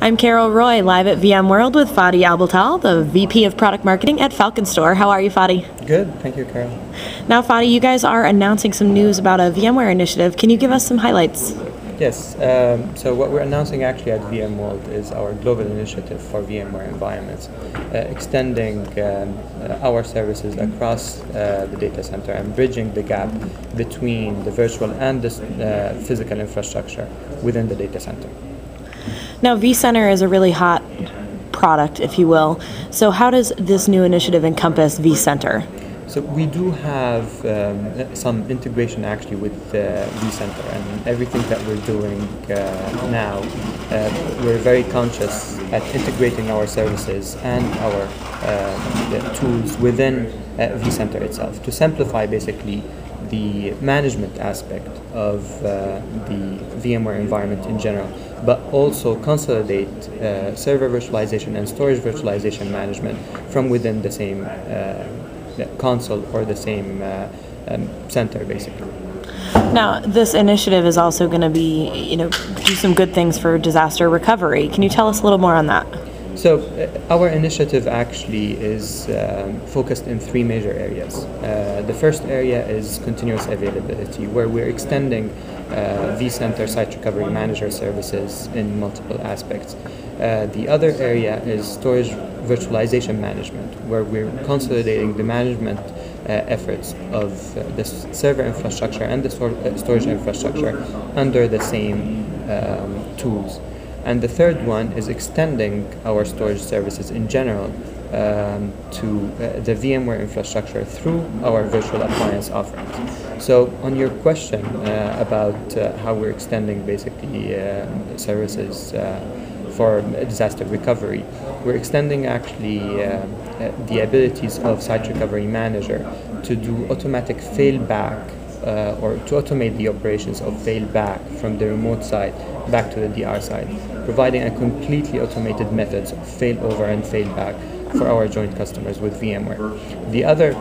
I'm Carol Roy, live at VMworld with Fadi Albatal, the VP of Product Marketing at FalconStor. How are you, Fadi? Good, thank you, Carol. Now, Fadi, you guys are announcing some news about a VMware initiative. Can you give us some highlights? Yes, so what we're announcing actually at VMworld is our global initiative for VMware environments, extending our services across the data center and bridging the gap between the virtual and the physical infrastructure within the data center. Now, vCenter is a really hot product, if you will. So how does this new initiative encompass vCenter? So we do have some integration actually with vCenter, and everything that we're doing now, we're very conscious at integrating our services and our tools within vCenter itself to simplify basically the management aspect of the VMware environment in general, but also consolidate server virtualization and storage virtualization management from within the same console or the same center, basically. Now, this initiative is also going to be, do some good things for disaster recovery. Can you tell us a little more on that? So our initiative actually is focused in three major areas. The first area is continuous availability, where we're extending vCenter Site Recovery Manager services in multiple aspects. The other area is storage virtualization management, where we're consolidating the management efforts of the server infrastructure and the storage infrastructure under the same tools. And the third one is extending our storage services in general to the VMware infrastructure through our virtual appliance offerings. So on your question about how we're extending basically services for disaster recovery, we're extending actually the abilities of Site Recovery Manager to do automatic failback or to automate the operations of failback from the remote side back to the DR side, providing a completely automated methods of failover and failback for our joint customers with VMware. The other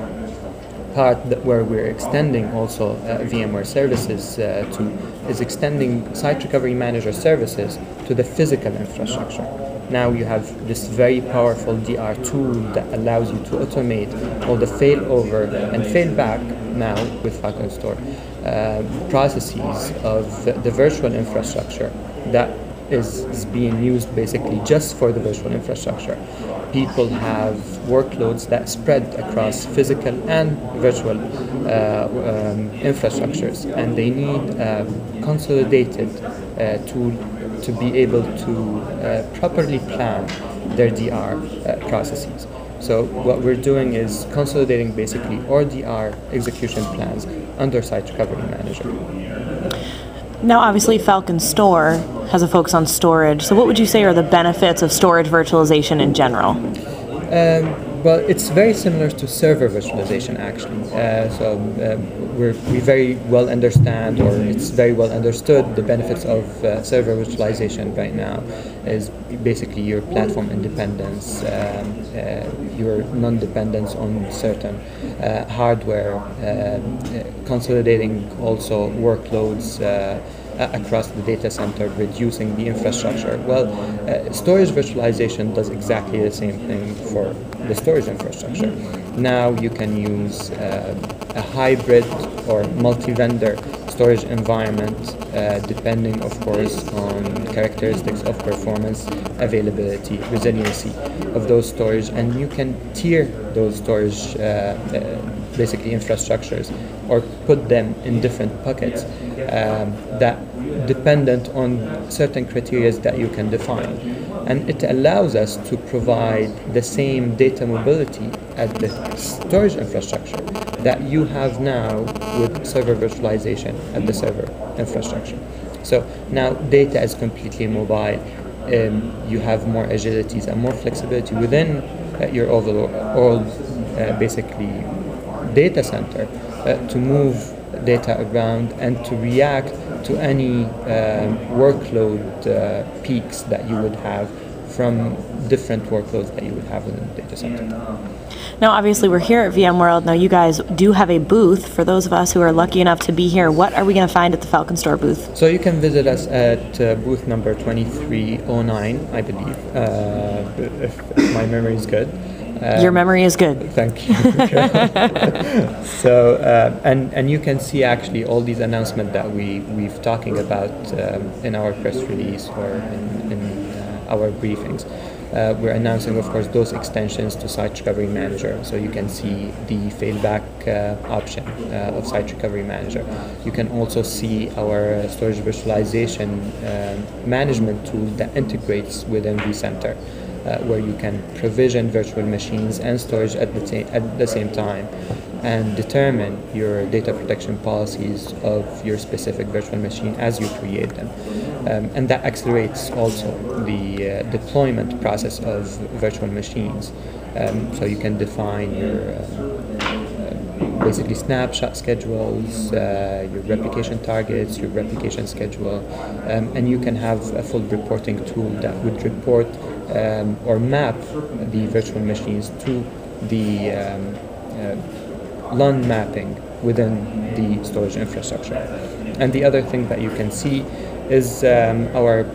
part where we're extending also VMware services to is extending Site Recovery Manager services to the physical infrastructure. Now you have this very powerful DR tool that allows you to automate all the failover and failback now with FalconStor processes of the virtual infrastructure that is being used basically just for the virtual infrastructure. People have workloads that spread across physical and virtual infrastructures, and they need a consolidated tool to be able to properly plan their DR processes. So what we're doing is consolidating basically all DR execution plans under Site Recovery Manager. Now, obviously, FalconStor has a focus on storage. So what would you say are the benefits of storage virtualization in general? Well, it's very similar to server virtualization, actually. We very well understand, or it's very well understood, the benefits of server virtualization right now is basically your platform independence, your non-dependence on certain hardware, consolidating also workloads across the data center, reducing the infrastructure. Well, storage virtualization does exactly the same thing for the storage infrastructure. Now you can use a hybrid or multi-vendor storage environment depending, of course, on characteristics of performance, availability, resiliency of those storage, and you can tier those storage basically infrastructures or put them in different buckets that dependent on certain criteria that you can define. And it allows us to provide the same data mobility at the storage infrastructure that you have now with server virtualization at the server infrastructure. So now data is completely mobile. You have more agilities and more flexibility within your overall basically data center to move data around and to react to any workload peaks that you would have from different workloads that you would have within the data center. Now, obviously, we're here at VMworld. Now, you guys do have a booth. For those of us who are lucky enough to be here, what are we going to find at the FalconStor booth? So you can visit us at booth number 2309, I believe, if my memory is good. Your memory is good. Thank you. So, and you can see actually all these announcements that we've talking about in our press release or in our briefings. We're announcing, of course, those extensions to Site Recovery Manager. So you can see the failback option of Site Recovery Manager. You can also see our storage virtualization management tool that integrates within vCenter, where you can provision virtual machines and storage at the same time and determine your data protection policies of your specific virtual machine as you create them. And that accelerates also the deployment process of virtual machines. So you can define your basically snapshot schedules, your replication targets, your replication schedule, and you can have a full reporting tool that would report or map the virtual machines to the LUN mapping within the storage infrastructure. And the other thing that you can see is our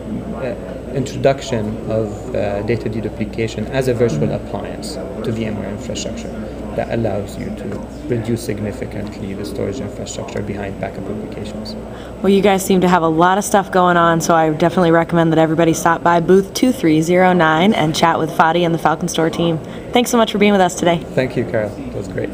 introduction of data deduplication as a virtual appliance to VMware infrastructure that allows you to reduce significantly the storage infrastructure behind backup applications. Well, you guys seem to have a lot of stuff going on, so I definitely recommend that everybody stop by booth 2309 and chat with Fadi and the FalconStor team. Thanks so much for being with us today. Thank you, Carol. That was great.